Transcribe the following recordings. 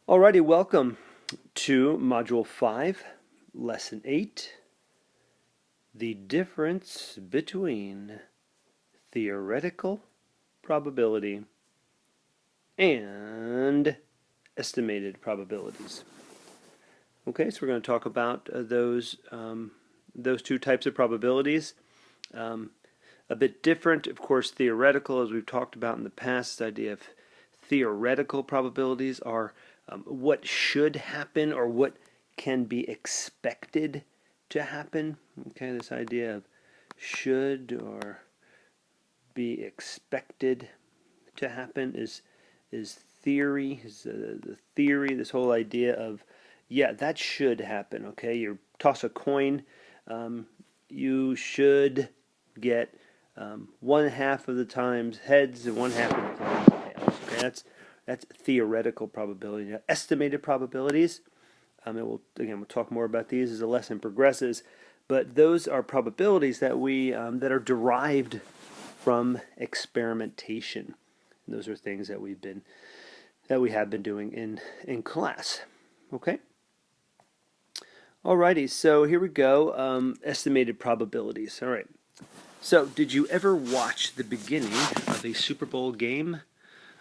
Alrighty, welcome to Module 5, Lesson 8, the difference between theoretical probability and estimated probabilities. Okay, so we're going to talk about those two types of probabilities. A bit different, of course, theoretical, as we've talked about in the past. This idea of theoretical probabilities are what should happen or what can be expected to happen. Okay, this idea of should or be expected to happen is theory. Is the theory. This whole idea of that should happen. Okay, you toss a coin, you should get one half of the times heads and one half of the times tails. Okay, that's theoretical probability. Now, estimated probabilities. We'll talk more about these as the lesson progresses. But those are probabilities that that are derived from experimentation. And those are things that we have been doing in class. Okay. Alrighty, so here we go. Estimated probabilities. All right. So, did you ever watch the beginning of a Super Bowl game?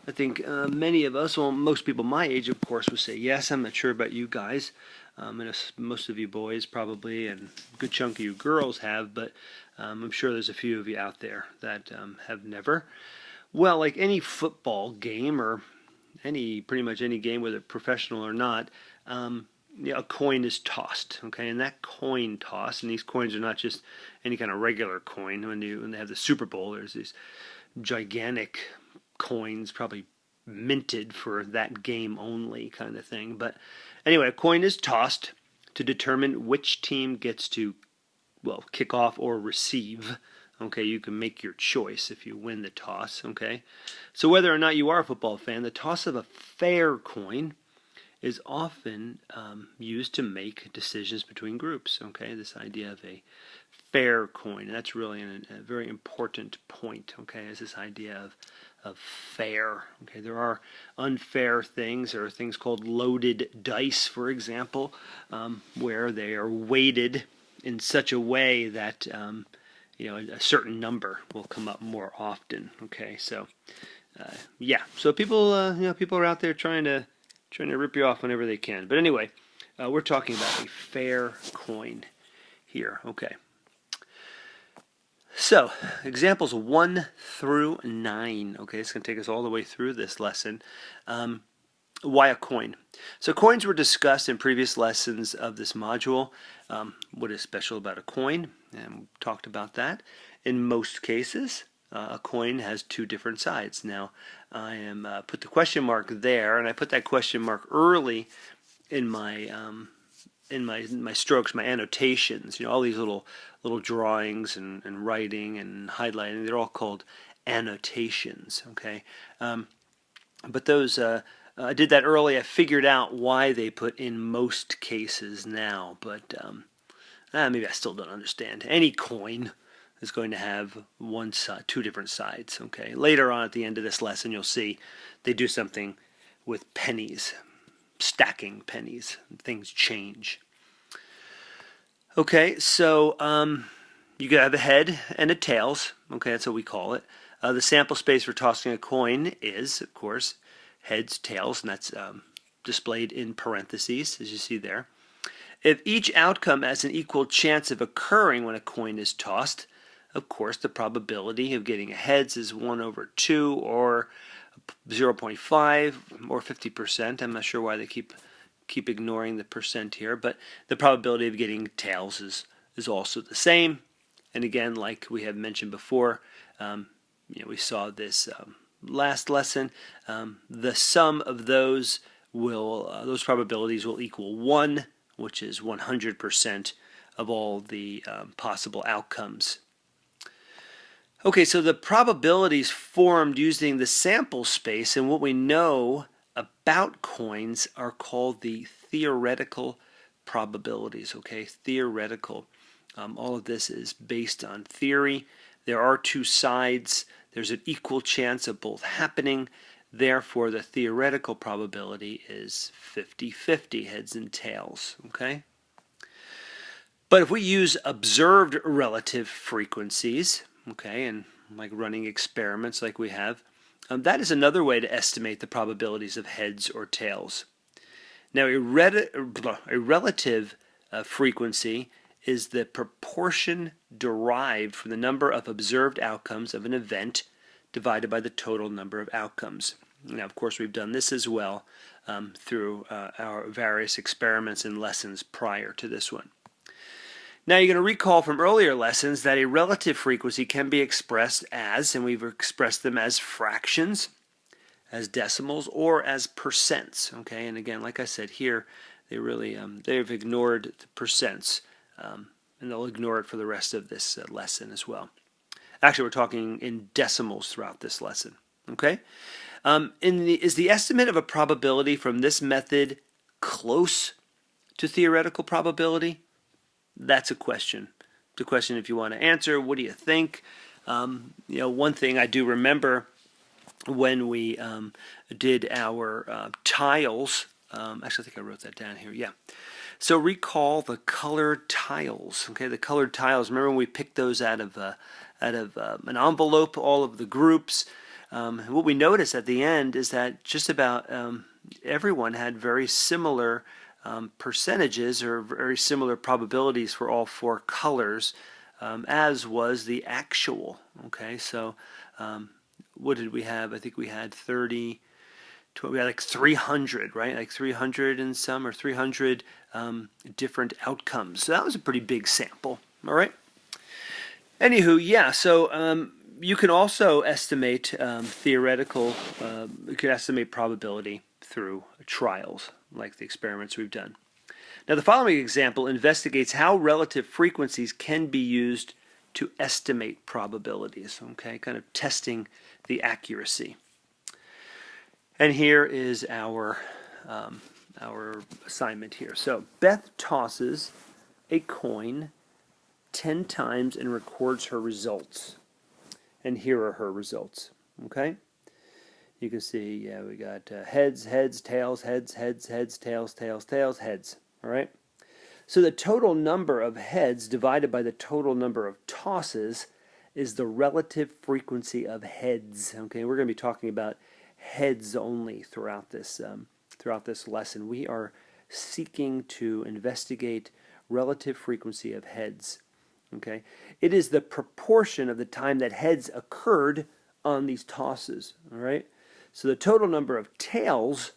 I think many of us, well, most people my age, of course, would say yes. I'm not sure about you guys. And most of you boys probably, and a good chunk of you girls have, but I'm sure there's a few of you out there that have never. Well, like any football game or pretty much any game, whether professional or not, a coin is tossed, okay, and that coin toss, and these coins are not just any kind of regular coin. When they have the Super Bowl, there's these gigantic coins, probably minted for that game only, kind of thing. But anyway, a coin is tossed to determine which team gets to, kick off or receive. Okay, you can make your choice if you win the toss. Okay, so whether or not you are a football fan, the toss of a fair coin is often used to make decisions between groups. Okay, this idea of a fair coin, and that's really a very important point. Okay, is this idea of fair. Okay, there are unfair things. There are things called loaded dice, for example, where they are weighted in such a way that a certain number will come up more often. Okay, so so people are out there trying to rip you off whenever they can. But anyway, we're talking about a fair coin here. Okay. So, examples 1 through 9. Okay, it's going to take us all the way through this lesson. Why a coin? So coins were discussed in previous lessons of this module. What is special about a coin? And we talked about that. In most cases, a coin has two different sides. Now, I am put the question mark there, and I put that question mark early in my strokes, my annotations. All these little drawings and writing and highlighting. They're all called annotations. Okay, but those. I did that early. I figured out why they put in most cases now, but maybe I still don't understand. Any coin is going to have one side, two different sides. Okay. Later on at the end of this lesson, you'll see they do something with pennies, stacking pennies. Things change. Okay, so you could have a head and a tails. Okay, that's what we call it. The sample space for tossing a coin is, of course, heads, tails, and that's displayed in parentheses, as you see there. If each outcome has an equal chance of occurring when a coin is tossed, of course, the probability of getting a heads is 1 over 2 or 0.5 or 50%. I'm not sure why they keep ignoring the percent here, but the probability of getting tails is also the same. And again, like we have mentioned before, we saw this last lesson. The sum of those probabilities will equal 1, which is 100% of all the possible outcomes. Okay, so the probabilities formed using the sample space and what we know about coins are called the theoretical probabilities. Okay, theoretical. All of this is based on theory. There are two sides. There's an equal chance of both happening. Therefore, the theoretical probability is 50-50, heads and tails, okay? But if we use observed relative frequencies, okay, and like running experiments like we have, that is another way to estimate the probabilities of heads or tails. Now, a relative frequency is the proportion derived from the number of observed outcomes of an event divided by the total number of outcomes. Now, of course, we've done this as well through our various experiments and lessons prior to this one. Now, you're going to recall from earlier lessons that a relative frequency can be expressed as, and we've expressed them as fractions, as decimals, or as percents. Okay, and again, like I said here, they really they've ignored the percents, and they'll ignore it for the rest of this lesson as well. Actually, we're talking in decimals throughout this lesson. Okay, is the estimate of a probability from this method close to theoretical probability? That's a question. It's a question if you want to answer. What do you think? One thing I do remember when we did our tiles. Actually, I think I wrote that down here. Yeah. So recall the colored tiles. Okay, the colored tiles. Remember when we picked those out of an envelope, all of the groups. What we noticed at the end is that just about everyone had very similar percentages or very similar probabilities for all four colors, as was the actual. Okay, so what did we have? I think we had 30. We had like 300, right? Like 300 and some, or 300 different outcomes. So that was a pretty big sample. All right. Anywho, yeah. So you can also estimate theoretical. You can estimate probability through trials, like the experiments we've done. Now, the following example investigates how relative frequencies can be used to estimate probabilities, okay, kind of testing the accuracy. And here is our assignment here. So, Beth tosses a coin 10 times and records her results. And here are her results, okay? You can see, yeah, we got heads, heads, tails, heads, heads, heads, tails, tails, tails, heads. All right? So the total number of heads divided by the total number of tosses is the relative frequency of heads. Okay, we're going to be talking about heads only throughout this lesson. We are seeking to investigate relative frequency of heads. Okay, it is the proportion of the time that heads occurred on these tosses. All right. So the total number of tails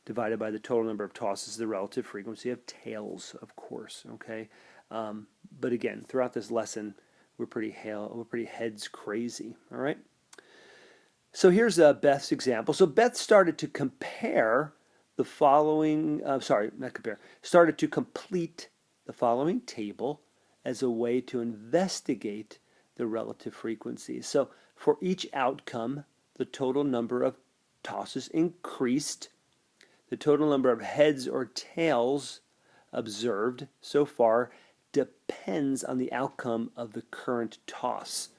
divided by the total number of tosses is the relative frequency of tails, of course. Okay, but again, throughout this lesson, we're pretty heads crazy. All right. So here's Beth's example. So Beth started to compare the following. Started to complete the following table as a way to investigate the relative frequencies. So for each outcome, the total number of tosses increased. The total number of heads or tails observed so far depends on the outcome of the current toss.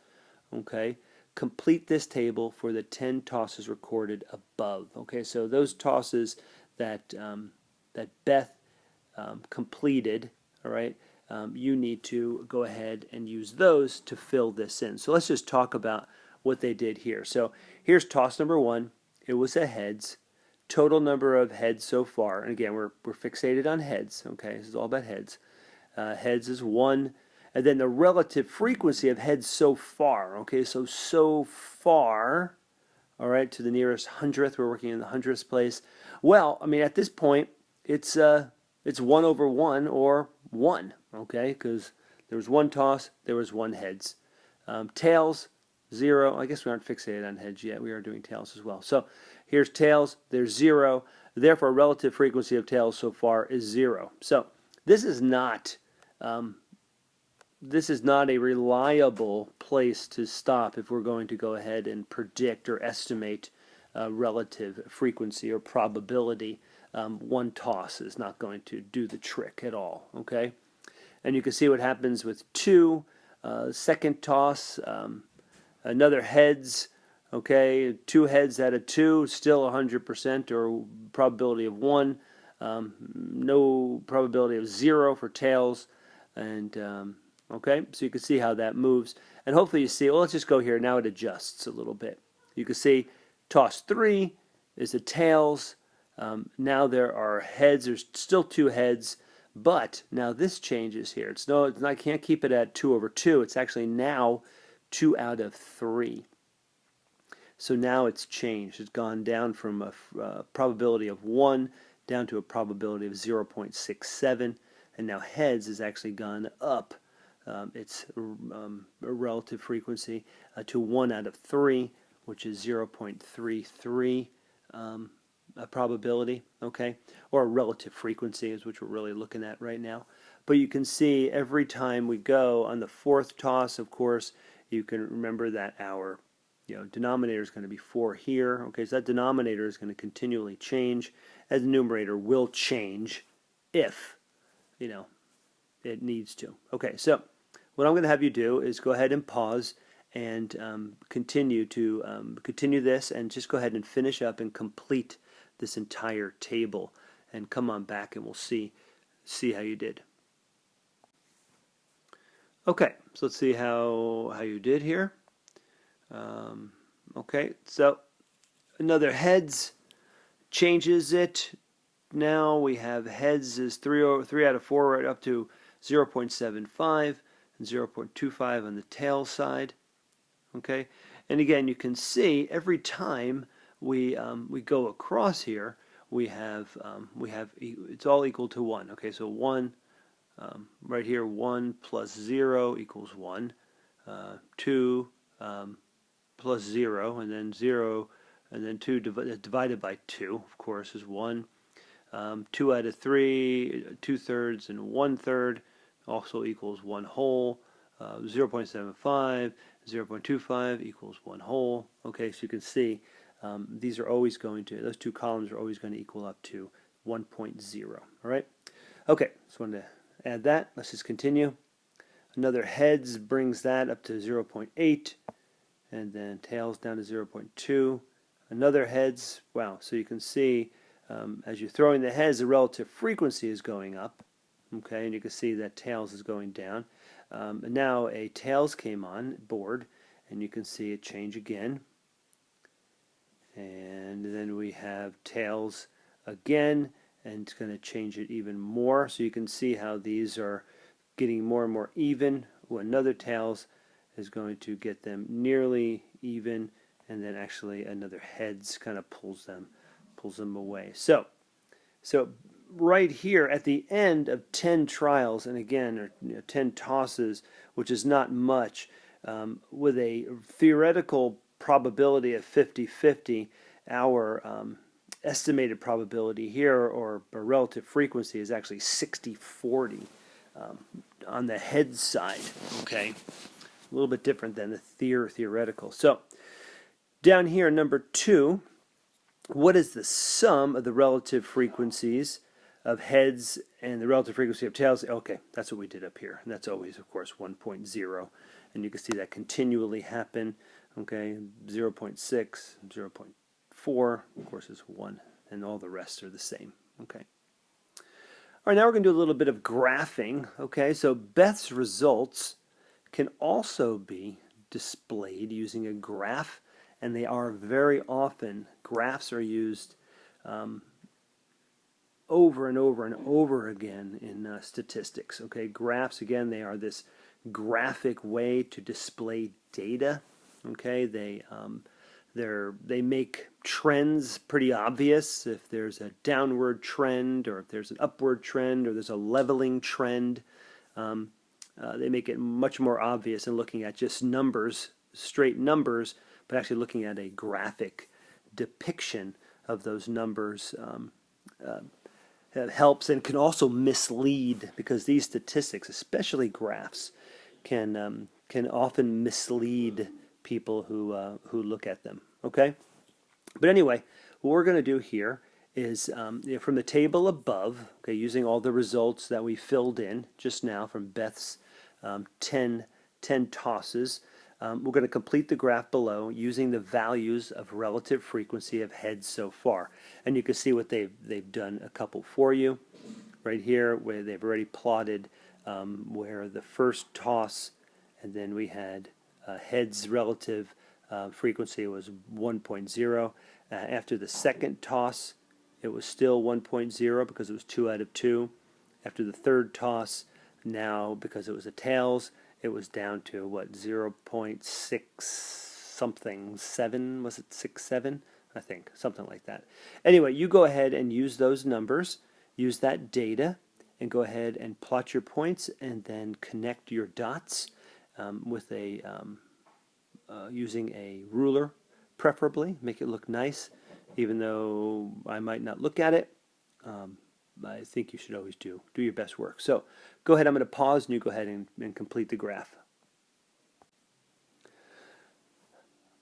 Okay, complete this table for the 10 tosses recorded above. Okay, so those tosses that Beth completed, all right, you need to go ahead and use those to fill this in. So let's just talk about what they did here. So here's toss number 1. It was a heads. Total number of heads so far, and again, we're fixated on heads. Okay, this is all about heads. Heads is 1, and then the relative frequency of heads so far. Okay, so far, all right, to the nearest hundredth. We're working in the hundredth place. Well, I mean, at this point, it's 1 over 1 or 1. Okay, because there was 1 toss, there was 1 heads. Tails, 0. I guess we aren't fixated on heads yet. We are doing tails as well. So here's tails. There's 0. Therefore, relative frequency of tails so far is 0. So this is not a reliable place to stop if we're going to go ahead and predict or estimate relative frequency or probability. 1 toss is not going to do the trick at all. Okay, and you can see what happens with 2. Second toss. Another heads, Okay, 2 heads out of 2, still 100% or probability of 1. No probability of 0 for tails. And okay, so you can see how that moves. And hopefully you see, well, let's just go here. Now it adjusts a little bit. You can see toss 3 is the tails. Now there are heads. There's still 2 heads. But now this changes here. I can't keep it at 2/2. It's actually now 2 out of 3. So now it's changed. It's gone down from a probability of 1 down to a probability of 0.67. And now heads has actually gone up. Its relative frequency to 1 out of 3, which is 0.33 a probability, okay, or a relative frequency is which we're really looking at right now. But you can see every time we go on the 4th toss, of course, you can remember that our denominator is going to be 4 here. Okay, so that denominator is going to continually change, as the numerator will change if it needs to. Okay, so what I'm going to have you do is go ahead and pause and continue this, and just go ahead and finish up and complete this entire table, and come on back and we'll see how you did. Okay, so let's see how you did here. Okay, so another heads changes it. Now we have heads is 3 out of 4 right up to 0.75 and 0.25 on the tail side. Okay, and again you can see every time we go across here we have it's all equal to 1. Okay, so 1 right here, 1 plus 0 equals 1. 2 plus 0, and then 0, and then 2 divided by 2, of course, is 1. 2 out of 3, 2/3 and 1/3 also equals 1 whole. 0.75, 0.25 equals 1 whole. Okay, so you can see these are always going to, those 2 columns are always going to equal up to 1.0. All right. Okay, just wanted to add that. Let's just continue. Another heads brings that up to 0.8, and then tails down to 0.2. Another heads, wow, so you can see as you're throwing the heads, the relative frequency is going up, okay, and you can see that tails is going down. And now a tails came on board, and you can see it change again. And then we have tails again, and it's going to change it even more. So you can see how these are getting more and more even. Another tails is going to get them nearly even, and then actually another heads kind of pulls them away. So right here at the end of 10 trials, and again, or 10 tosses, which is not much, with a theoretical probability of 50-50, our estimated probability here, or relative frequency, is actually 60-40 on the head side. Okay, a little bit different than the theoretical. So down here, number 2, what is the sum of the relative frequencies of heads and the relative frequency of tails? Okay, that's what we did up here, and that's always, of course, 1.0, and you can see that continually happen. Okay, 0.6, 0.4, of course, is 1, and all the rest are the same. Okay. All right, now we're going to do a little bit of graphing. Okay, so Beth's results can also be displayed using a graph, and they are very often, graphs are used over and over and over again in statistics. Okay, graphs, again, they are this graphic way to display data. Okay, they make trends pretty obvious. If there's a downward trend, or if there's an upward trend, or there's a leveling trend, they make it much more obvious than looking at just numbers, straight numbers, but actually looking at a graphic depiction of those numbers helps, and can also mislead, because these statistics, especially graphs, can often mislead people who look at them. Okay, but anyway, what we're going to do here is from the table above, okay, using all the results that we filled in just now from Beth's 10 tosses, we're going to complete the graph below using the values of relative frequency of heads so far. And you can see what they've done a couple for you right here, where they've already plotted where the first toss, and then we had heads relative frequency was 1.0. After the second toss, it was still 1.0 because it was 2 out of 2. After the third toss, now because it was a tails, it was down to what, 0.6 something 7, was it 6.7? I think something like that. Anyway, you go ahead and use those numbers, use that data, and go ahead and plot your points, and then connect your dots with a using a ruler, preferably. Make it look nice, even though I might not look at it. I think you should always do your best work. So go ahead, I'm going to pause, and you go ahead and complete the graph.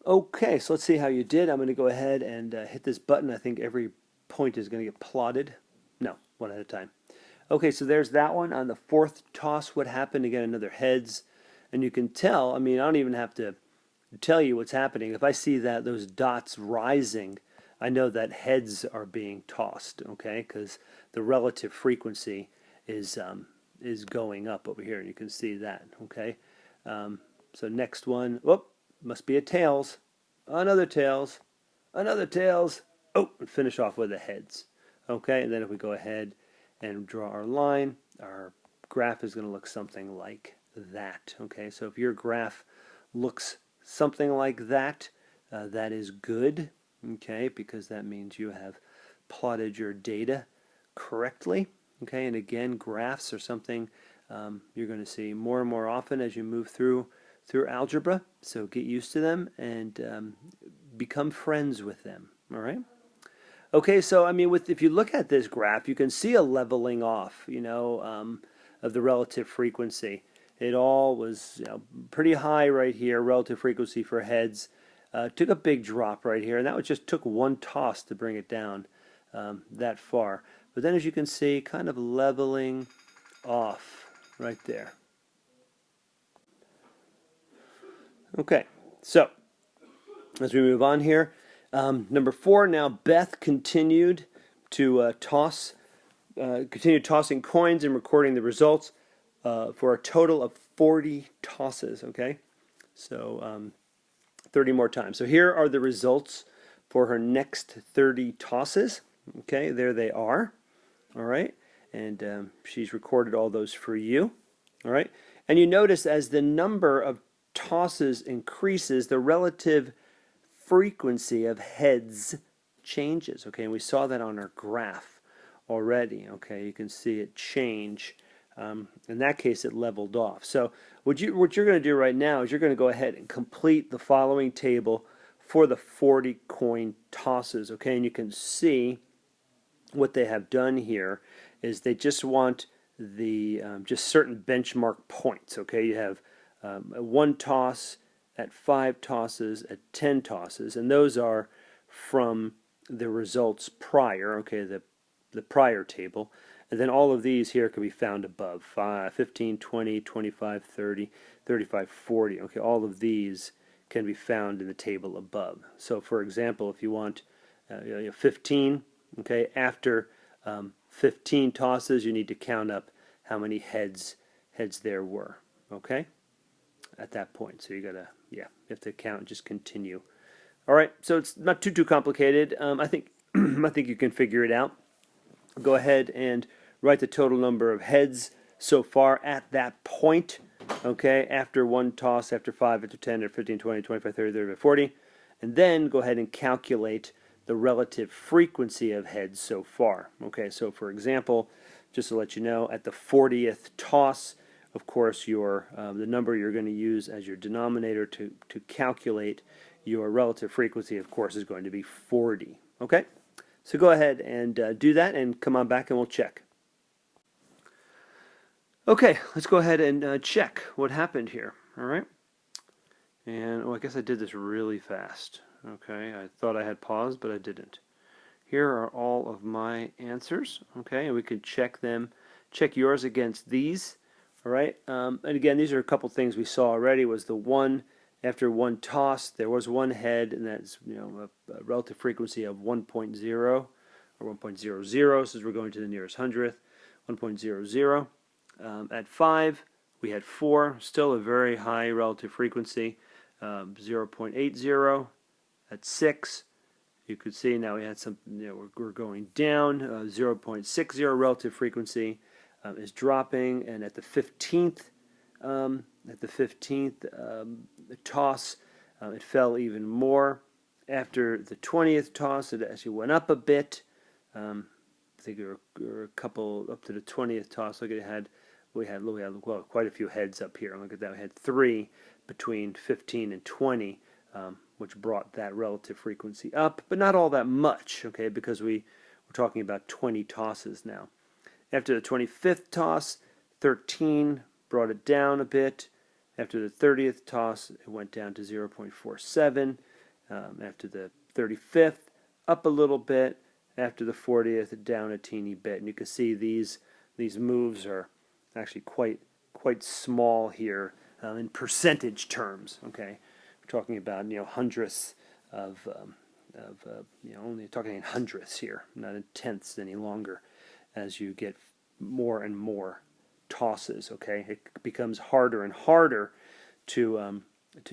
Okay, so let's see how you did. I'm going to go ahead and hit this button. I think every point is going to get plotted. No, one at a time. Okay, so there's that one. On the fourth toss, what happened? Again, another heads. And you can tell, I mean, I don't even have to tell you what's happening. If I see that those dots rising, I know that heads are being tossed, okay? Because the relative frequency is going up over here, and you can see that, okay? So next one, whoop, must be a tails. Another tails. Another tails. Oh, and finish off with a heads. Okay, and then if we go ahead and draw our line, our graph is going to look something like that. Okay, so if your graph looks something like that, that is good, okay, because that means you have plotted your data correctly. Okay, and again, graphs are something you're going to see more and more often as you move through algebra, so get used to them and become friends with them. All right. Okay, so I mean, if you look at this graph, you can see a leveling off, you know, of the relative frequency. It all was pretty high right here, relative frequency for heads. Took a big drop right here, and that just took one toss to bring it down that far. But then, as you can see, kind of leveling off right there. Okay, so as we move on here, number 4, now Beth continued to continued tossing coins and recording the results for a total of 40 tosses, okay? So 30 more times. So here are the results for her next 30 tosses, okay? There they are, all right? And she's recorded all those for you, all right? And you notice as the number of tosses increases, the relative frequency of heads changes, okay? And we saw that on our graph already, okay? You can see it change. In that case, it leveled off. So what you're going to do right now is you're going to go ahead and complete the following table for the 40 coin tosses, okay? And you can see what they have done here is they just want the just certain benchmark points, okay? You have at 1 toss, at 5 tosses, at 10 tosses, and those are from the results prior, okay, the prior table. And then all of these here can be found above, 15, 20, 25, 30, 35, 40. Okay, all of these can be found in the table above. So for example, if you want 15, okay, after 15 tosses, you need to count up how many heads there were, okay, at that point. So you gotta, you have to count and just continue. All right, so it's not too complicated. I think I think you can figure it out. Go ahead and write the total number of heads so far at that point, okay, after 1 toss, after 5, after 10, after 15, 20, 25, 30, 35, 40, and then go ahead and calculate the relative frequency of heads so far. Okay, so for example, just to let you know, at the 40th toss, of course, your the number you're going to use as your denominator to calculate your relative frequency, of course, is going to be 40. Okay, so go ahead and do that, and come on back and we'll check. Okay, let's go ahead and check what happened here. All right, and I guess I did this really fast. Okay, I thought I had paused, but I didn't. Here are all of my answers. Okay, and we can check them. Check yours against these. All right, and again, these are a couple things we saw already. Was the 1 After one toss, there was one head, and that's a relative frequency of 1.0 or 1.00, so we're going to the nearest hundredth, 1.00. At 5, we had 4, still a very high relative frequency, 0.80. At 6, you could see now we had some, we're going down, 0.60 relative frequency is dropping, and at the 15th, toss, it fell even more. After the 20th toss, it actually went up a bit. I think we were a couple up to the 20th toss. Look, we had quite a few heads up here. Look at that, we had 3 between 15 and 20, which brought that relative frequency up, but not all that much, okay, because we're talking about 20 tosses now. After the 25th toss, 13 brought it down a bit. After the 30th toss, it went down to 0.47. After the 35th, up a little bit. After the 40th, down a teeny bit. And you can see these moves are actually quite small here in percentage terms. Okay, we're talking about hundredths of only talking in hundredths here, not in tenths any longer. As you get more and more tosses, okay, it becomes harder and harder to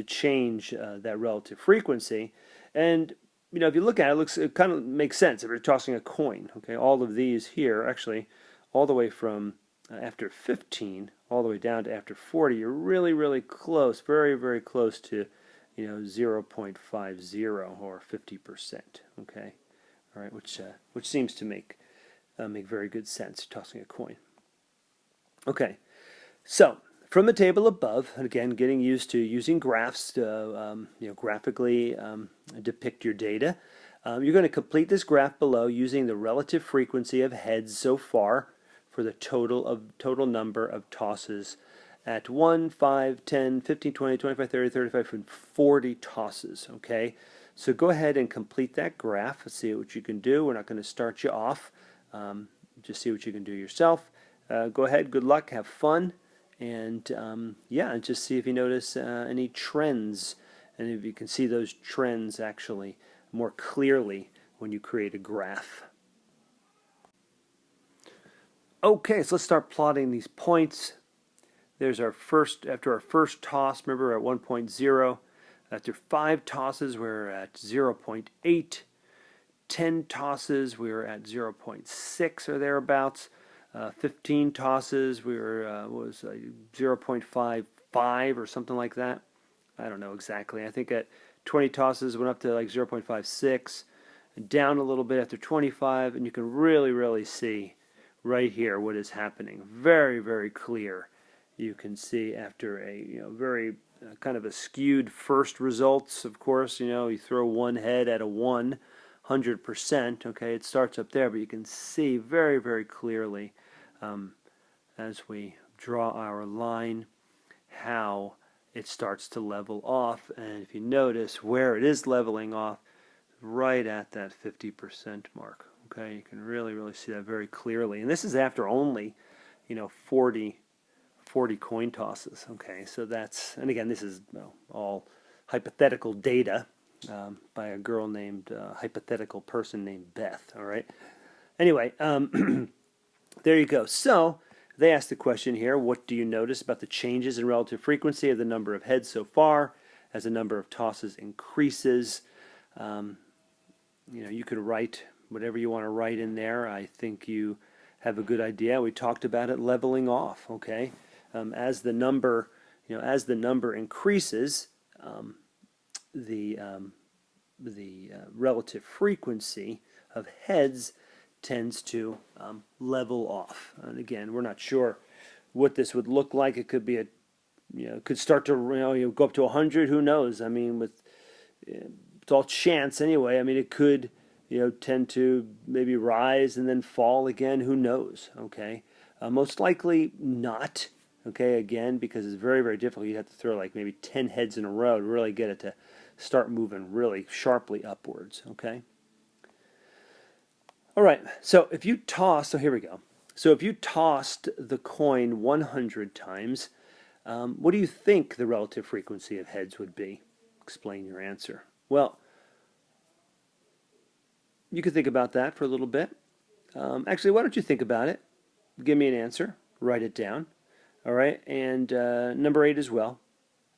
change that relative frequency. And if you look at it, it kind of makes sense if you're tossing a coin. Okay, all of these here, actually, all the way from after 15 all the way down to after 40, you're really close, very close to 0.50 or 50%. Okay, all right, which seems to make very good sense, tossing a coin. Okay, so from the table above, again, getting used to using graphs to graphically depict your data. You're going to complete this graph below using the relative frequency of heads so far for the total number of tosses at 1, 5, 10, 15, 20, 25, 30, 35, and 40 tosses. Okay, so go ahead and complete that graph. Let's see what you can do. We're not going to start you off. Just see what you can do yourself. Go ahead, good luck, have fun, and yeah, just see if you notice any trends, and if you can see those trends actually more clearly when you create a graph. Okay, so let's start plotting these points. There's after our first toss, remember we're at 1.0. After 5 tosses, we're at 0.8. 10 tosses, we were at 0.6 or thereabouts. 15 tosses, we were 0.55 or something like that. I don't know exactly. I think at 20 tosses went up to like 0.56, and down a little bit after 25, and you can really see right here what is happening. Very clear. You can see after a very kind of a skewed first results. Of course, you throw one head at a 100%. Okay, it starts up there, but you can see very clearly as we draw our line how it starts to level off. And if you notice where it is leveling off, right at that 50% mark. Okay, you can really see that very clearly. And this is after only 40 coin tosses. Okay, so that's, and again, this is all hypothetical data by a girl named hypothetical person named Beth. All right, anyway, there you go. So they asked the question here, what do you notice about the changes in relative frequency of the number of heads so far as the number of tosses increases? You could write whatever you want to write in there. I think you have a good idea. We talked about it leveling off. Okay, as the number increases, the relative frequency of heads tends to level off. And again, we're not sure what this would look like. It could be it could start to go up to 100. Who knows? I mean, it's all chance anyway. I mean, it could tend to maybe rise and then fall again. Who knows? Okay, most likely not. Okay, again, because it's very difficult. You'd have to throw like maybe 10 heads in a row to really get it to start moving really sharply upwards. Okay. All right. So if you tossed the coin 100 times, What do you think the relative frequency of heads would be? Explain your answer. Well, you could think about that for a little bit. Actually, why don't you think about it? Give me an answer. Write it down. All right, and number 8 as well.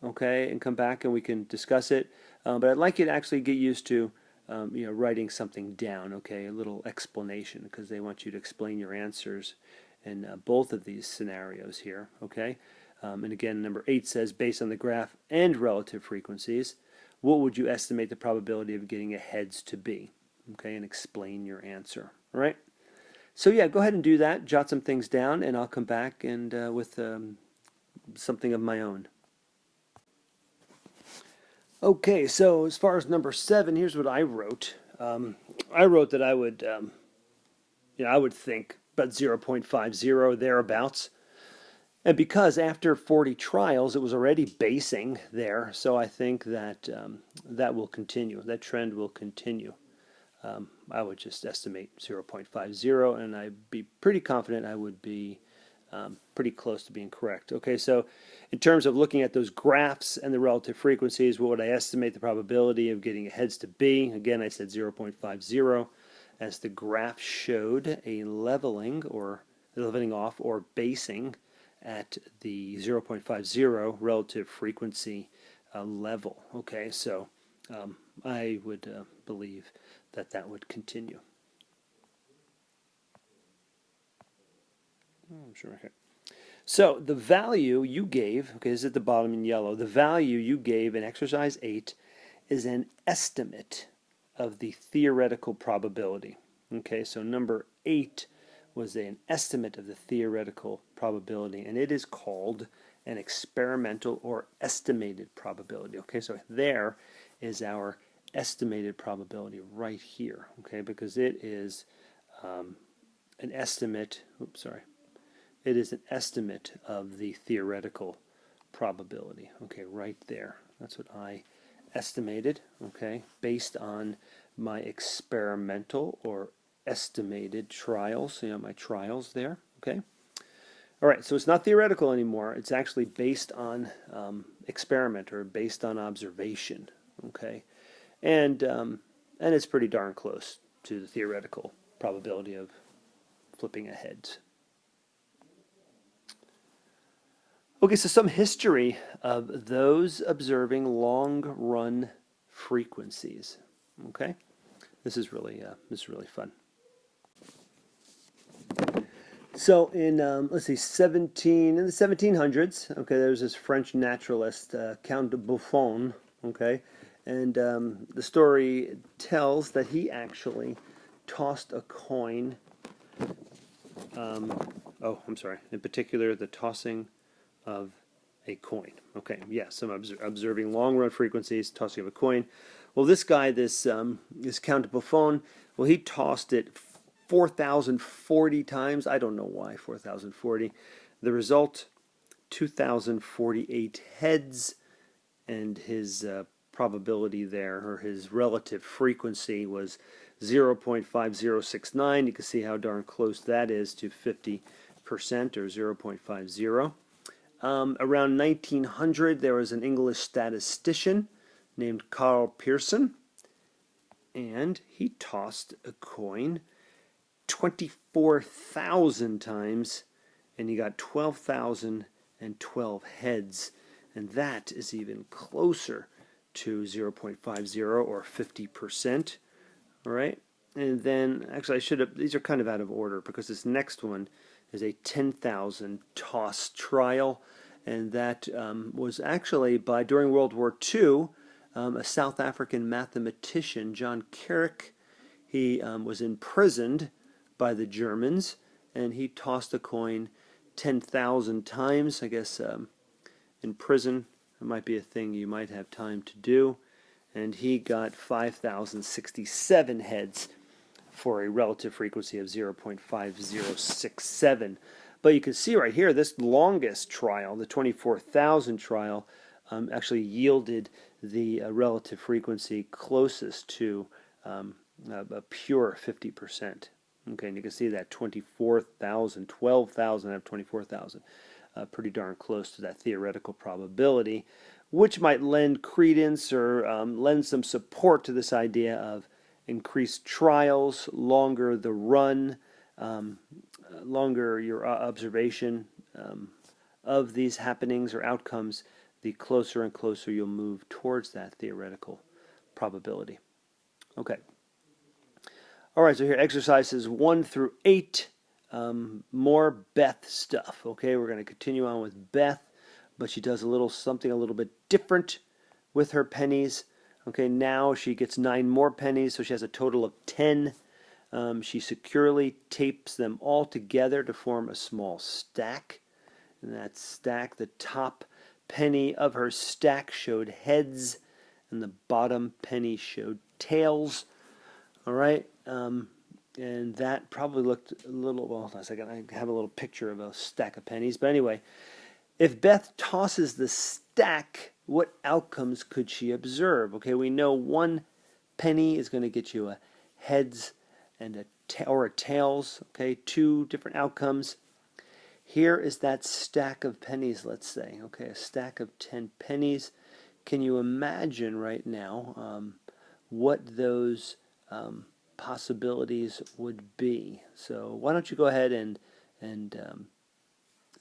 Okay, and come back and we can discuss it. But I'd like you to actually get used to writing something down, okay, a little explanation, because they want you to explain your answers in both of these scenarios here, okay? And again, number 8 says, based on the graph and relative frequencies, what would you estimate the probability of getting a heads to be? Okay, and explain your answer, all right? So yeah, go ahead and do that, jot some things down, and I'll come back and with something of my own. Okay, so as far as number 7, here's what I wrote. I wrote that I would, I would think about 0.50 thereabouts. And because after 40 trials, it was already basing there, so I think that that will continue. That trend will continue. I would just estimate 0.50, and I'd be pretty confident I would be pretty close to being correct. Okay, so in terms of looking at those graphs and the relative frequencies, what would I estimate the probability of getting a heads to be? Again, I said 0.50, as the graph showed a leveling off or basing at the 0.50 relative frequency level. Okay, so I would believe that that would continue. I'm sure. Okay. So the value you gave, okay, this is at the bottom in yellow, the value you gave in exercise 8 is an estimate of the theoretical probability. Okay, so number 8 was an estimate of the theoretical probability, and it is called an experimental or estimated probability. Okay, so there is our estimated probability right here, okay, because it is an estimate, it is an estimate of the theoretical probability, okay, right there. That's what I estimated, okay, based on my experimental or estimated trials, my trials there, okay. All right, so it's not theoretical anymore. It's actually based on experiment or based on observation, okay, and it's pretty darn close to the theoretical probability of flipping a head. Okay, so some history of those observing long-run frequencies. Okay, this is really fun. So in let's see, in the 1700s, okay, there's this French naturalist, Count de Buffon. Okay, and the story tells that he actually tossed a coin. In particular, the tossing of a coin. Okay, yes, I'm observing long-run frequencies, tossing of a coin. Well, this guy, this Count Buffon, well, he tossed it 4,040 times. I don't know why 4,040. The result, 2,048 heads, and his probability there, or his relative frequency, was 0.5069. You can see how darn close that is to 50% or 0.50. Around 1900, there was an English statistician named Karl Pearson, and he tossed a coin 24,000 times, and he got 12,012 heads, and that is even closer to 0.50 or 50%. All right, and then actually these are kind of out of order because this next one is a 10,000 toss trial, and that was actually during World War II, a South African mathematician, John Carrick. He was imprisoned by the Germans, and he tossed a coin 10,000 times. I guess in prison it might be a thing you might have time to do, and he got 5,067 heads for a relative frequency of 0.5067. But you can see right here, this longest trial, the 24,000 trial, actually yielded the relative frequency closest to a pure 50%. Okay, and you can see that 24,000, 12,000 out of 24,000. pretty darn close to that theoretical probability, which might lend credence or lend some support to this idea of increased trials, longer the run, longer your observation of these happenings or outcomes, the closer and closer you'll move towards that theoretical probability. Okay. All right, so here exercises 1 through 8, more Beth stuff. Okay, we're going to continue on with Beth, but she does something a little bit different with her pennies. Okay, now she gets 9 more pennies, so she has a total of 10. She securely tapes them all together to form a small stack. And that stack, the top penny of her stack showed heads, and the bottom penny showed tails. All right, and that probably looked a little, well, hold on a second, I have a little picture of a stack of pennies. But anyway, if Beth tosses the stack, what outcomes could she observe? Okay, we know 1 penny is going to get you a heads and a tails. Okay, 2 different outcomes. Here is that stack of pennies, let's say. Okay, a stack of 10 pennies. Can you imagine right now what those possibilities would be? So why don't you go ahead and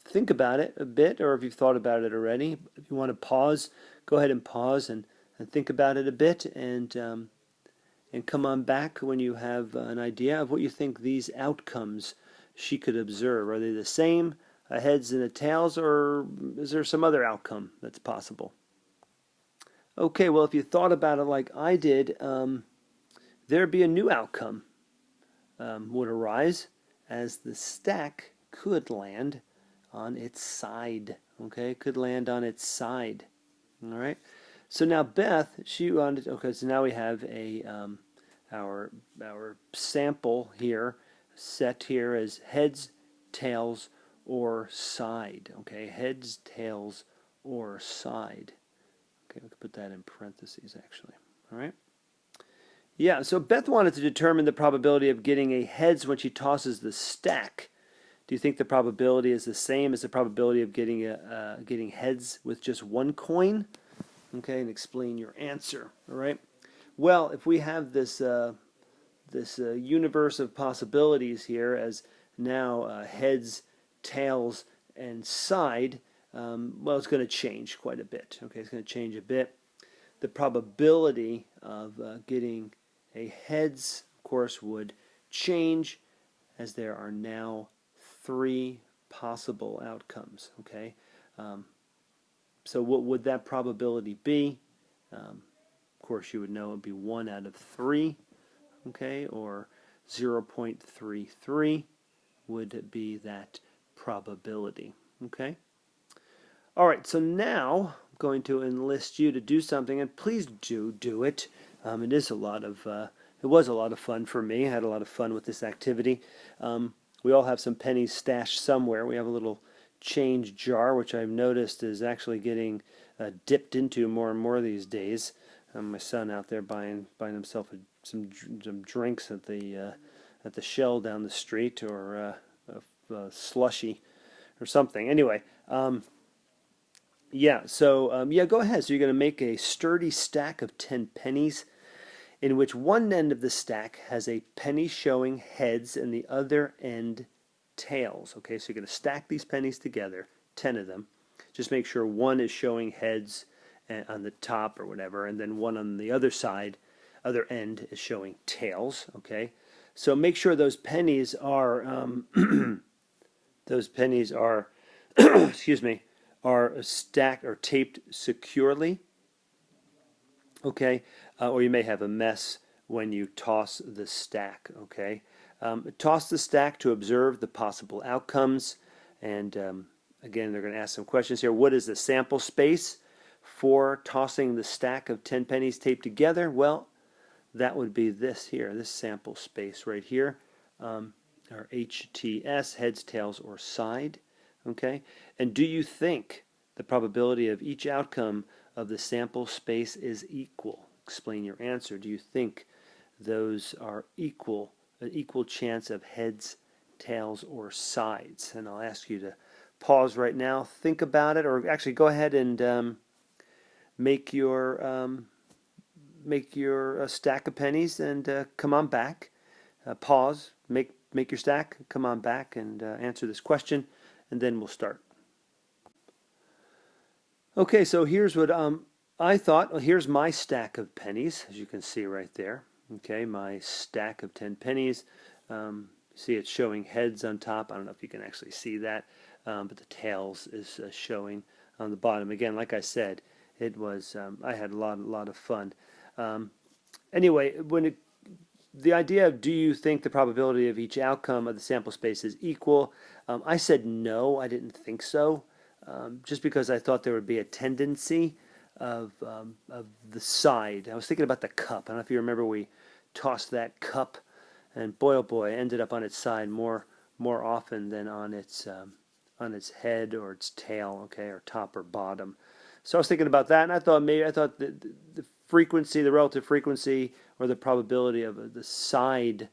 think about it a bit, or if you've thought about it already, if you want to pause, go ahead and pause and think about it a bit, and come on back when you have an idea of what you think these outcomes she could observe. Are they the same, a heads and a tails, or is there some other outcome that's possible? Okay, well, if you thought about it like I did, there'd be a new outcome would arise, as the stack could land on its side. Okay, could land on its side. All right. So now Beth, she wanted. Okay, so now we have a our sample here set here as heads, tails, or side. Okay, heads, tails, or side. Okay, we can put that in parentheses actually. All right. Yeah, so Beth wanted to determine the probability of getting a heads when she tosses the stack. Do you think the probability is the same as the probability of getting heads with just 1 coin? Okay, and explain your answer. All right. Well, if we have this universe of possibilities here as now heads, tails, and side, well, it's going to change quite a bit. Okay, it's going to change a bit. The probability of getting a heads, of course, would change, as there are now 3 possible outcomes. Okay, so what would that probability be? Of course, you would know it would be 1 out of 3. Okay, or 0.33 would be that probability. Okay. All right, so now I'm going to enlist you to do something, and please do it. It was a lot of fun for me. I had a lot of fun with this activity. We all have some pennies stashed somewhere. We have a little change jar, which I've noticed is actually getting dipped into more and more these days. My son out there buying himself some drinks at the Shell down the street, or a slushy or something. Anyway. Yeah, so go ahead. So you're going to make a sturdy stack of 10 pennies, in which one end of the stack has a penny showing heads and the other end tails. Okay, so you're going to stack these pennies together, 10 of them. Just make sure one is showing heads on the top or whatever, and then one on the other side, other end, is showing tails. Okay, so make sure those pennies are excuse me, are stacked or taped securely. Okay, or you may have a mess when you toss the stack. Okay, toss the stack to observe the possible outcomes, and again, they're going to ask some questions here. What is the sample space for tossing the stack of 10 pennies taped together? Well, that would be this here, this sample space right here, or HTS, heads, tails, or side. Okay, and do you think the probability of each outcome of the sample space is equal? Explain your answer. Do you think those are equal, an equal chance of heads, tails, or sides? And I'll ask you to pause right now, think about it, or actually go ahead and make your stack of pennies and come on back. Pause, make your stack, come on back and answer this question, and then we'll start. Okay, so here's what I thought. Well, here's my stack of pennies, as you can see right there. Okay, my stack of 10 pennies. See, it's showing heads on top. I don't know if you can actually see that, but the tails is showing on the bottom. Again, like I said, it was I had a lot of fun. Anyway, the idea of do you think the probability of each outcome of the sample space is equal? I said no, I didn't think so. Just because I thought there would be a tendency of the side. I was thinking about the cup. I don't know if you remember we tossed that cup, and boy oh boy, it ended up on its side more often than on its head or its tail, okay, or top or bottom. So I was thinking about that, and I thought the frequency, the relative frequency, or the probability of the side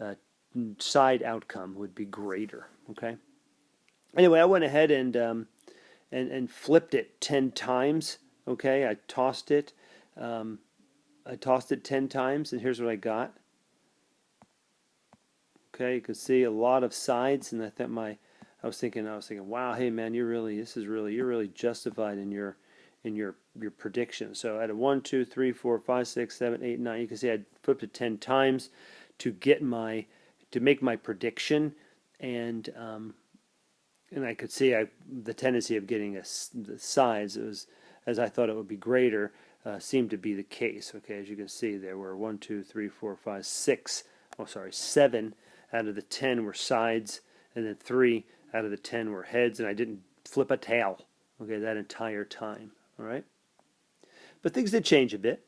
outcome would be greater. Okay. Anyway, I went ahead and flipped it 10 times. Okay, I tossed it 10 times, and here's what I got. Okay, you can see a lot of sides, and I was thinking, wow, hey man, you're really justified in your prediction. So I had a 1, 2, 3, 4, 5, 6, 7, 8, 9. You can see I flipped it 10 times to make my prediction, and I could see the tendency of getting the sides as I thought it would be greater seemed to be the case. Okay, as you can see, there were 1, 2, 3, 4, 5, 6. Oh, sorry, 7 out of the 10 were sides, and then 3 out of the 10 were heads, and I didn't flip a tail. Okay, that entire time. All right, but things did change a bit.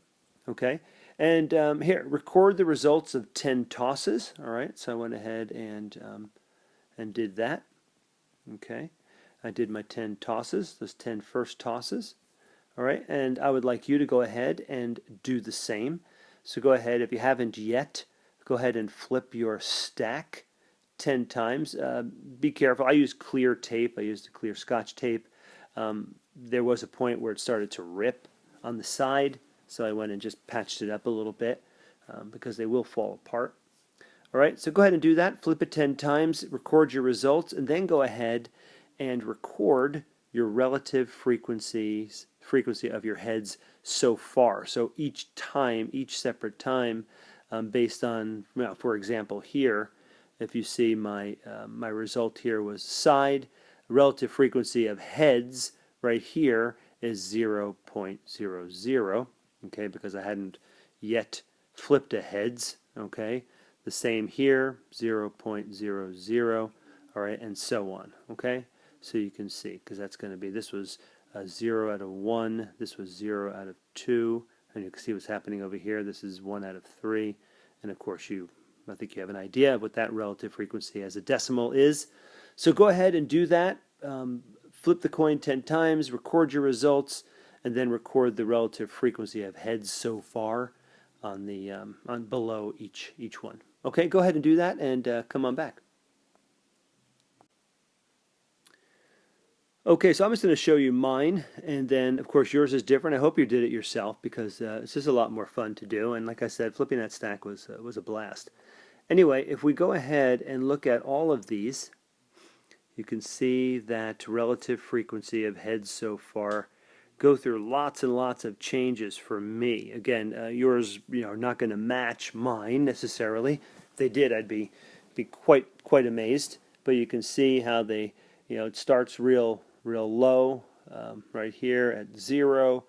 Okay, and here, record the results of 10 tosses. All right, so I went ahead and did that. Okay, I did my 10 tosses, those 10 first tosses. All right, and I would like you to go ahead and do the same. So go ahead, if you haven't yet, go ahead and flip your stack 10 times. Be careful. I used clear tape. I used a clear Scotch tape. There was a point where it started to rip on the side, so I went and just patched it up a little bit because they will fall apart. All right, so go ahead and do that. Flip it 10 times, record your results, and then go ahead and record your relative frequency of your heads so far. So each separate time, based on, for example, here, if you see my result here was side, relative frequency of heads right here is 0.00, okay, because I hadn't yet flipped a heads, okay. The same here, 0.00, all right, and so on, okay? So you can see, because that's going to be, this was 0 out of 1, this was 0 out of 2, and you can see what's happening over here. This is 1 out of 3, and of course I think you have an idea of what that relative frequency as a decimal is. So go ahead and do that. Flip the coin 10 times, record your results, and then record the relative frequency of heads so far on the on below each one. Okay, go ahead and do that, and come on back. Okay, so I'm just going to show you mine, and then of course yours is different. I hope you did it yourself because it's just a lot more fun to do. And like I said, flipping that stack was a blast. Anyway, if we go ahead and look at all of these, you can see that relative frequency of heads so far go through lots and lots of changes for me. Again, yours are not going to match mine necessarily. If they did, I'd be quite amazed. But you can see how they, it starts real low right here at 0,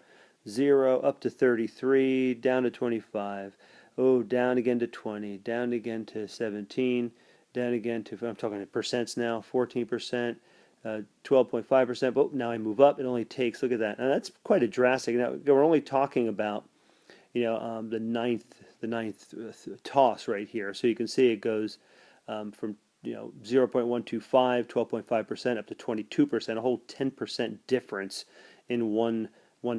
0 up to 33, down to 25. Oh, down again to 20, down again to 17, down again to, I'm talking in percents now, 14%. 12.5%, but now I move up. It only takes, look at that. Now that's quite a drastic. Now we're only talking about, the ninth toss right here. So you can see it goes from 0.125, 12.5% up to 22%, a whole 10% difference in one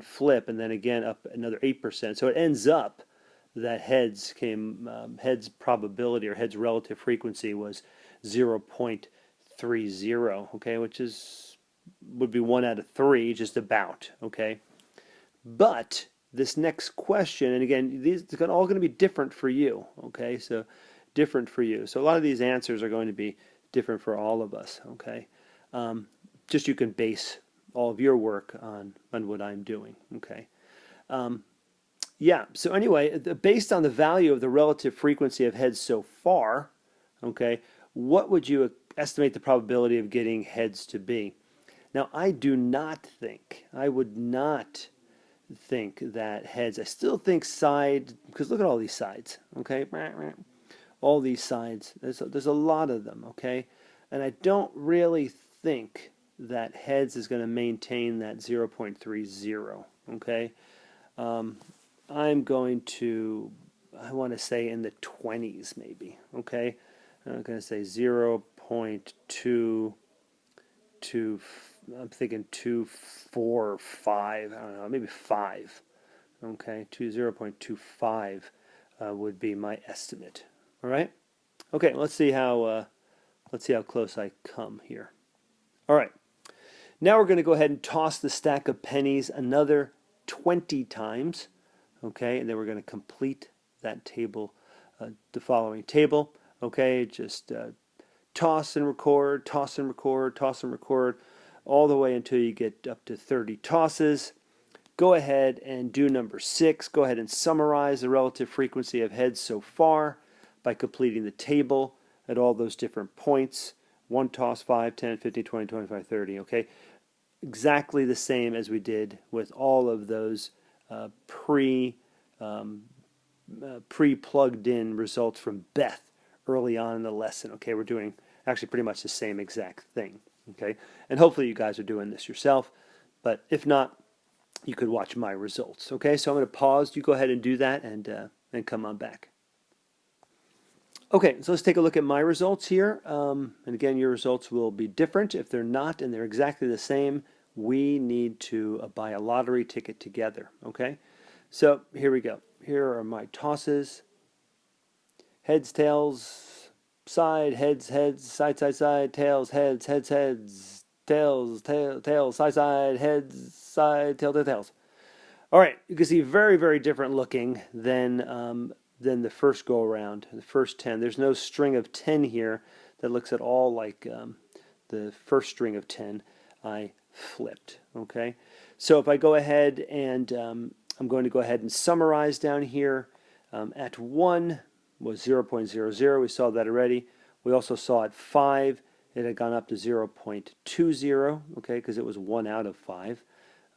flip, and then again up another 8%. So it ends up that heads probability or heads relative frequency was 0.30, okay, which is would be 1 out of 3, just about, okay? But this next question, and again, these are all going to be different for you, okay? So different for you. So a lot of these answers are going to be different for all of us, okay? Just you can base all of your work on what I'm doing, okay? Yeah, so anyway, based on the value of the relative frequency of heads so far, okay, what would you estimate the probability of getting heads to be? Now, I would not think that heads, I still think side, because look at all these sides, okay? All these sides, there's a lot of them, okay? And I don't really think that heads is going to maintain that 0.30, okay? I'm going to, I want to say in the 20s maybe, okay? I'm going to say 0.2, I'm thinking 2, 4, 5, I don't know, maybe 5, okay? 0.25 would be my estimate, all right? Okay, let's see how close I come here. All right, now we're going to go ahead and toss the stack of pennies another 20 times. Okay, and then we're going to complete that table, the following table. Okay, just toss and record, toss and record, toss and record, all the way until you get up to 30 tosses. Go ahead and do number 6. Go ahead and summarize the relative frequency of heads so far by completing the table at all those different points. 1 toss, 5, 10, 15, 20, 25, 30. Okay, exactly the same as we did with all of those pre-plugged in results from Beth early on in the lesson. Okay, we're doing actually pretty much the same exact thing. Okay, and hopefully you guys are doing this yourself, but if not, you could watch my results. Okay, so I'm going to pause. You go ahead and do that, and come on back. Okay, so let's take a look at my results here. And again, your results will be different. If they're not and they're exactly the same, we need to buy a lottery ticket together, okay? So here we go. Here are my tosses. Heads, tails, side, heads, heads, side, side, side, tails, heads, heads, heads, tails, tails, side, side, heads, side, tail, tail, tails. All right, you can see very, very different looking than the first go around, the first 10. There's no string of 10 here that looks at all like the first string of 10 I flipped, okay? So if I go ahead and I'm going to go ahead and summarize down here. At 1 was 0.00. We saw that already. We also saw at 5 it had gone up to 0.20, okay, because it was 1 out of 5.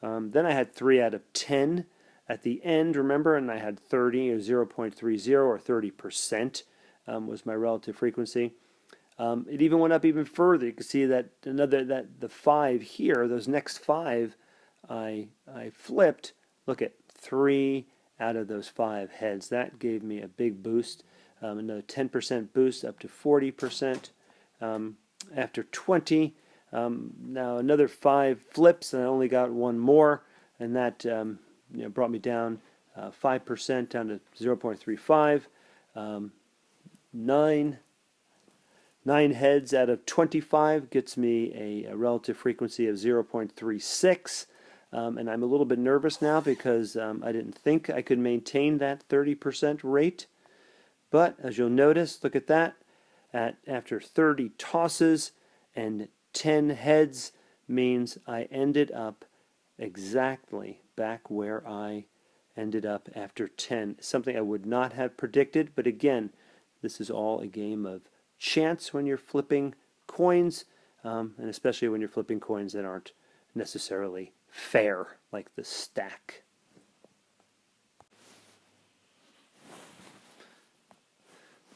Then I had 3 out of 10 at the end, remember, and I had 30 or 0.30 or 30% was my relative frequency. It even went up even further. You can see that the 5 here, those next 5 I flipped. Look at 3 out of those 5 heads. That gave me a big boost, another 10% boost up to 40%. After 20, now another 5 flips, and I only got 1 more, and that brought me down 5% down to 0.35. 9 heads out of 25 gets me a relative frequency of 0.36. And I'm a little bit nervous now because I didn't think I could maintain that 30% rate. But as you'll notice, look at that. After 30 tosses and 10 heads means I ended up exactly back where I ended up after 10. Something I would not have predicted, but again, this is all a game of chance when you're flipping coins, and especially when you're flipping coins that aren't necessarily fair, like the stack.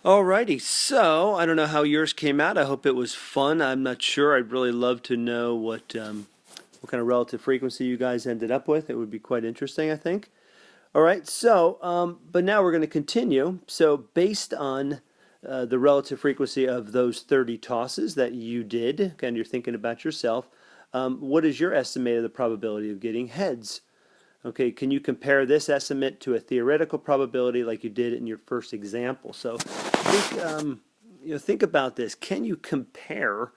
Alrighty, so I don't know how yours came out. I hope it was fun. I'm not sure. I'd really love to know what kind of relative frequency you guys ended up with. It would be quite interesting, I think. All right, so but now we're going to continue. So based on the relative frequency of those 30 tosses that you did, again, you're thinking about yourself, what is your estimate of the probability of getting heads? Okay, can you compare this estimate to a theoretical probability like you did in your first example? So think about this. Can you compare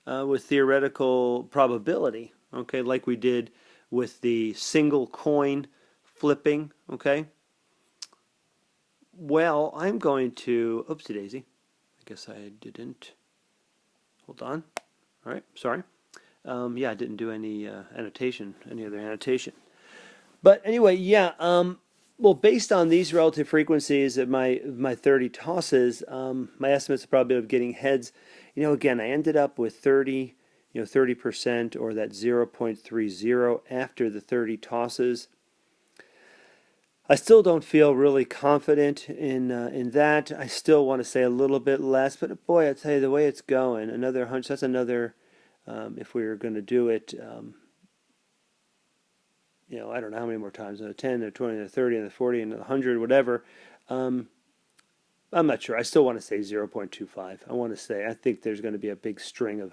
with theoretical probability, okay, like we did with the single coin flipping, okay? Well, I'm going to, oopsie daisy, I guess I didn't, hold on, all right, sorry. Yeah, I didn't do any annotation, any other annotation. But anyway, yeah, well, based on these relative frequencies of my 30 tosses, my estimates of probability of getting heads, again, I ended up with 30%, or that 0.30 after the 30 tosses. I still don't feel really confident in that. I still want to say a little bit less, but boy, I tell you, the way it's going, another hunch. That's another. If we were going to do it, I don't know how many more times, 10 or 20 or 30 and 40 and 100, whatever. I'm not sure. I still want to say 0.25. I think there's going to be a big string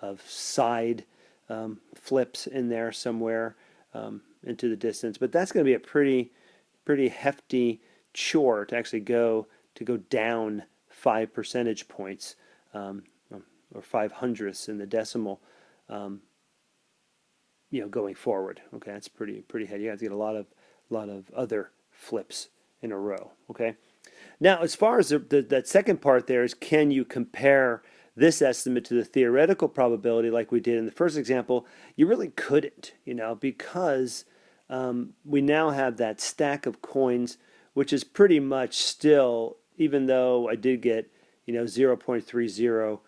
of side flips in there somewhere into the distance, but that's going to be a pretty hefty chore to actually go down 5 percentage points, or 5/100ths in the decimal, going forward. Okay, that's pretty heavy. You have to get a lot of other flips in a row. Okay, now as far as that second part there is, can you compare this estimate to the theoretical probability like we did in the first example? You really couldn't, because we now have that stack of coins, which is pretty much still, even though I did get 0.30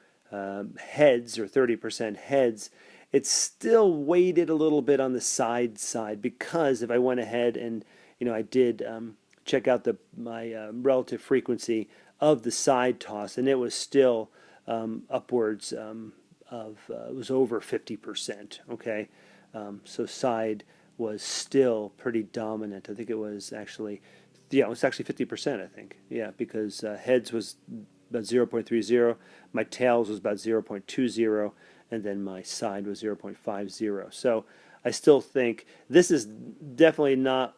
heads, or 30% heads, it's still weighted a little bit on the side, because if I went ahead and I did check out my relative frequency of the side toss, and it was still upwards of it was over 50%. Okay, so side was still pretty dominant. I think it was actually, it was actually 50%. I think, yeah, because heads was about 0.30, my tails was about 0.20, and then my side was 0.50. So I still think this is definitely not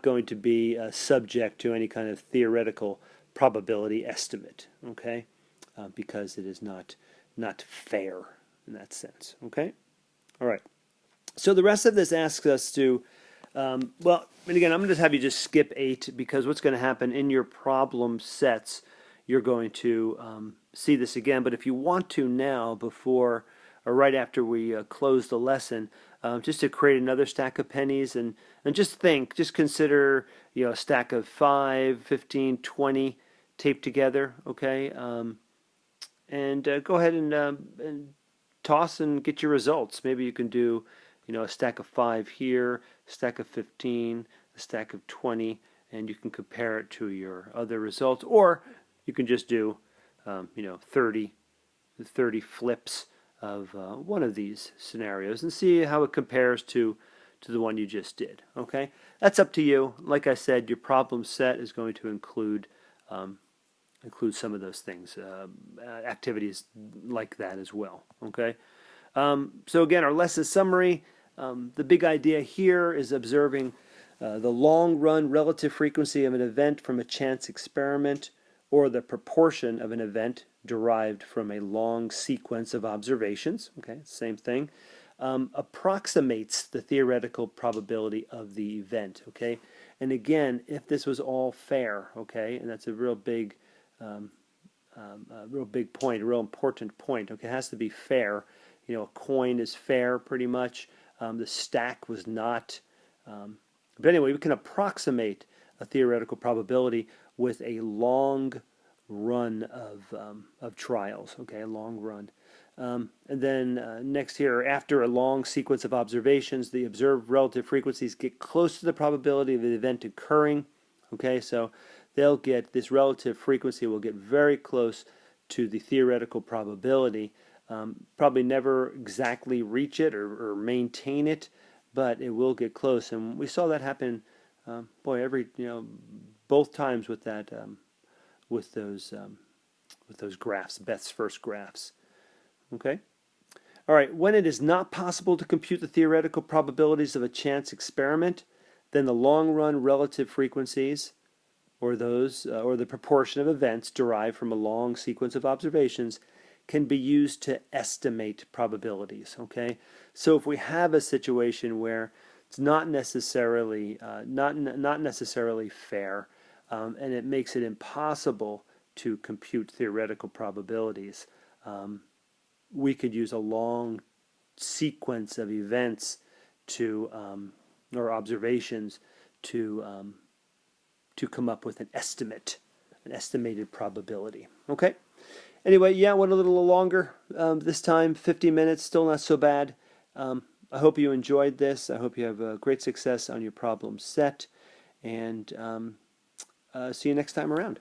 going to be subject to any kind of theoretical probability estimate, okay? Because it is not fair in that sense, okay? All right. So the rest of this asks us to, well, and again, I'm going to have you just skip 8, because what's going to happen in your problem sets, you're going to see this again. But if you want to now, before or right after we close the lesson, just to create another stack of pennies, and just consider, a stack of 5, 15, 20 taped together, okay? And go ahead and toss and get your results. Maybe you can do, a stack of 5 here, a stack of 15, a stack of 20, and you can compare it to your other results. Or you can just do, 30 flips of one of these scenarios and see how it compares to the one you just did. Okay, that's up to you. Like I said, your problem set is going to include some of those things, activities like that as well. Okay, so again, our lesson summary. The big idea here is observing the long-run relative frequency of an event from a chance experiment, or the proportion of an event derived from a long sequence of observations, okay, same thing, approximates the theoretical probability of the event, okay? And again, if this was all fair, okay, and that's a real big point, a real important point, okay, it has to be fair. A coin is fair pretty much. The stack was not. But anyway, we can approximate a theoretical probability with a long run of trials, okay, a long run. And then next here, after a long sequence of observations, the observed relative frequencies get close to the probability of the event occurring, okay, so they'll get, this relative frequency will get very close to the theoretical probability. Probably never exactly reach it or maintain it, but it will get close. And we saw that happen, both times with that, with those graphs, Beth's first graphs. Okay. All right. When it is not possible to compute the theoretical probabilities of a chance experiment, then the long-run relative frequencies, or the proportion of events derived from a long sequence of observations, can be used to estimate probabilities. Okay, so if we have a situation where it's not necessarily not necessarily fair, and it makes it impossible to compute theoretical probabilities, we could use a long sequence of events to or observations to come up with an estimate, an estimated probability. Okay. Anyway, yeah, went a little longer this time, 50 minutes, still not so bad. I hope you enjoyed this. I hope you have great success on your problem set, and see you next time around.